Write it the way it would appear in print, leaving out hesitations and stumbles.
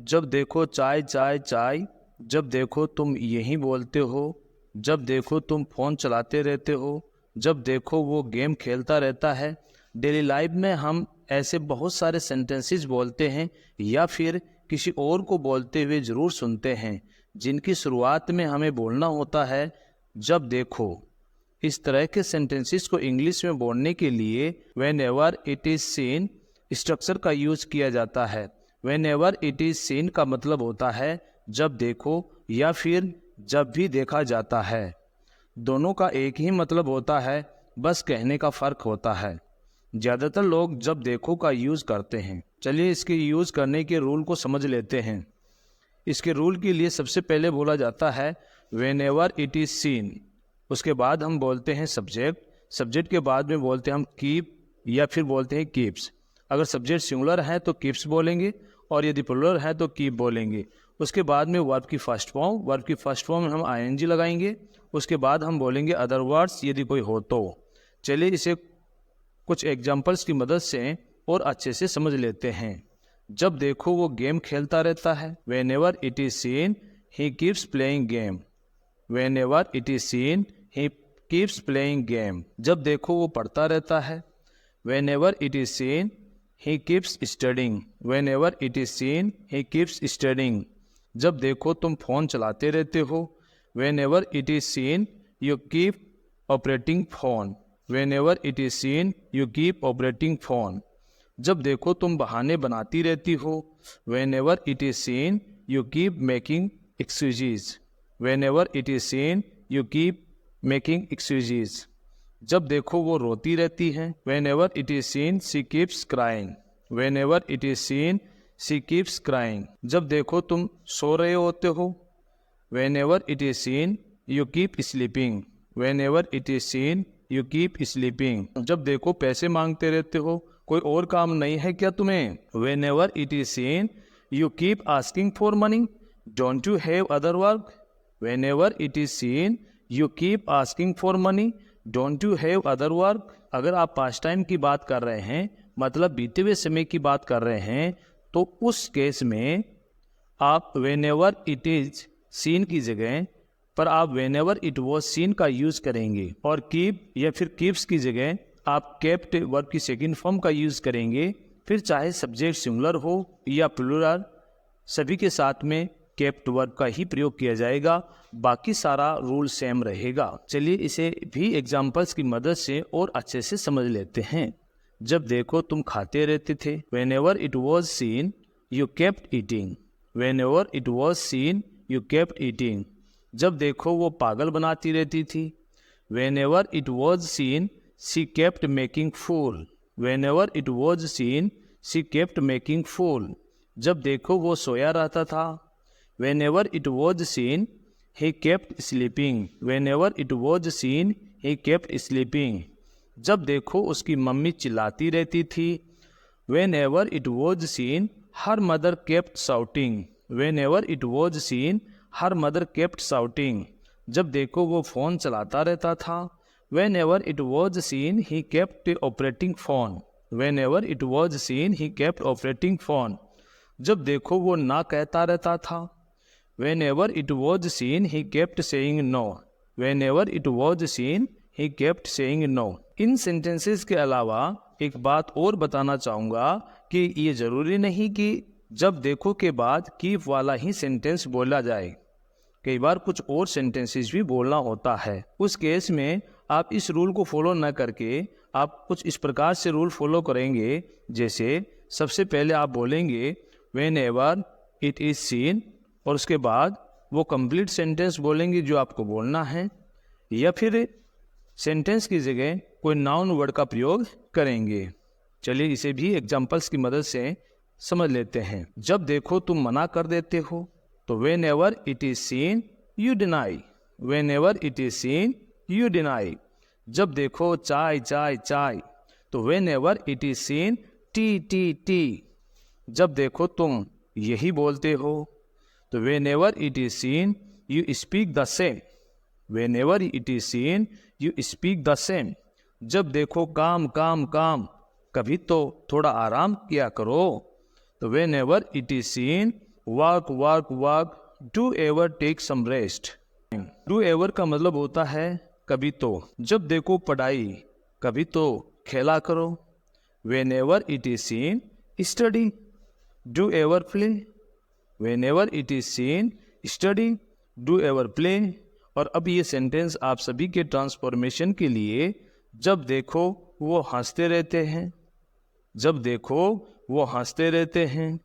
जब देखो चाय चाय चाय, जब देखो तुम यही बोलते हो, जब देखो तुम फ़ोन चलाते रहते हो, जब देखो वो गेम खेलता रहता है। डेली लाइफ में हम ऐसे बहुत सारे सेंटेंसेस बोलते हैं या फिर किसी और को बोलते हुए ज़रूर सुनते हैं, जिनकी शुरुआत में हमें बोलना होता है जब देखो। इस तरह के सेंटेंसेस को इंग्लिश में बोलने के लिए when ever it is scene structure का यूज किया जाता है। When ever it is scene का मतलब होता है जब देखो या फिर जब भी देखा जाता है। दोनों का एक ही मतलब होता है, बस कहने का फ़र्क होता है। ज़्यादातर लोग जब देखो का यूज़ करते हैं। चलिए इसके यूज़ करने के रूल को समझ लेते हैं। इसके रूल के लिए सबसे पहले बोला जाता है when ever it is scene, उसके बाद हम बोलते हैं सब्जेक्ट, सब्जेक्ट के बाद में बोलते हैं हम कीप या फिर बोलते हैं कीप्स। अगर सब्जेक्ट सिंगुलर है तो कीप्स बोलेंगे और यदि प्लुरल है तो कीप बोलेंगे। उसके बाद में वर्ब की फर्स्ट फॉर्म, वर्ब की फर्स्ट फॉर्म में हम आईएनजी लगाएंगे। उसके बाद हम बोलेंगे अदर वर्ड्स यदि कोई हो तो। चलिए इसे कुछ एग्जाम्पल्स की मदद से और अच्छे से समझ लेते हैं। जब देखो वो गेम खेलता रहता है। When ever it is scene he keeps playing game. When ever it is scene he keeps playing game. जब देखो वो पढ़ता रहता है। When ever it is scene he keeps studying. When ever it is scene he keeps studying. जब देखो तुम phone चलाते रहते हो। When ever it is seen you keep operating phone. Whenever it is seen you keep operating phone. जब देखो तुम बहाने बनाती रहती हो। When ever it is seen you keep making excuses. When ever it is seen you keep making excuses. जब देखो वो रोती रहती हैं। When ever it is scene she keeps crying. When ever it is scene she keeps crying. जब देखो तुम सो रहे होते हो। When ever it is seen you keep sleeping. Whenever it is seen you keep sleeping. जब देखो पैसे मांगते रहते हो, कोई और काम नहीं है क्या तुम्हें। When ever it is seen you keep asking for money. Don't you have other work. When ever it is seen you keep asking for money. Don't you have other work. अगर आप पास्ट टाइम की बात कर रहे हैं, मतलब बीते हुए समय की बात कर रहे हैं, तो उस केस में आप when ever it is scene की जगह पर आप when ever it was scene का यूज़ करेंगे और कीप या फिर कीप्स की जगह आप केप्ट वर्ब की सेकंड फॉर्म का यूज़ करेंगे। फिर चाहे सब्जेक्ट सिंगुलर हो या प्लुरल, सभी के साथ में केप्ट वर्ब का ही प्रयोग किया जाएगा। बाकी सारा रूल सेम रहेगा। चलिए इसे भी एग्जाम्पल्स की मदद से और अच्छे से समझ लेते हैं। जब देखो तुम खाते रहते थे। Whenever it was seen you kept eating. Whenever it was seen you kept eating. जब देखो वो पागल बनाती रहती थी। Whenever it was seen she kept making fool. Whenever it was seen she kept making fool. जब देखो वो सोया रहता था। Whenever it was seen he kept sleeping. Whenever it was seen he kept sleeping. जब देखो उसकी mummy चिल्लाती रहती थी। Whenever it was seen her mother kept shouting. Whenever it was seen her mother kept shouting. जब देखो वो phone चलाता रहता था। Whenever it was seen he kept operating phone. Whenever it was seen he kept operating phone. जब देखो वो ना कहता रहता था। Whenever it was seen he kept saying no. Whenever it was seen he kept saying no. इन sentences के अलावा एक बात और बताना चाहूँगा कि ये ज़रूरी नहीं कि जब देखो के बाद कीप वाला ही सेंटेंस बोला जाए। कई बार कुछ और सेंटेंसेस भी बोलना होता है। उस केस में आप इस रूल को फॉलो न करके आप कुछ इस प्रकार से रूल फॉलो करेंगे। जैसे सबसे पहले आप बोलेंगे when ever it is scene और उसके बाद वो कंप्लीट सेंटेंस बोलेंगे जो आपको बोलना है, या फिर सेंटेंस की जगह कोई नाउन वर्ड का प्रयोग करेंगे। चलिए इसे भी एग्जाम्पल्स की मदद से समझ लेते हैं। जब देखो तुम मना कर देते हो। तो when ever it is seen you deny. When ever it is seen you deny. जब देखो चाय चाय चाय। तो when ever it is scene T T T. जब देखो तुम यही बोलते हो। तो when ever it is seen you speak the same. When ever it is seen you speak the same. जब देखो काम काम काम, कभी तो थोड़ा आराम किया करो। तो when ever it is scene walk walk walk, do ever take some rest। do ever का मतलब होता है कभी तो, जब देखो पढ़ाई, कभी तो खेला करो। whenever it is seen, study। do ever play, whenever it is seen, study। do ever play। और अब ये सेंटेंस आप सभी के ट्रांसफॉर्मेशन के लिए, जब देखो वो हंसते रहते हैं, जब देखो वो हंसते रहते हैं,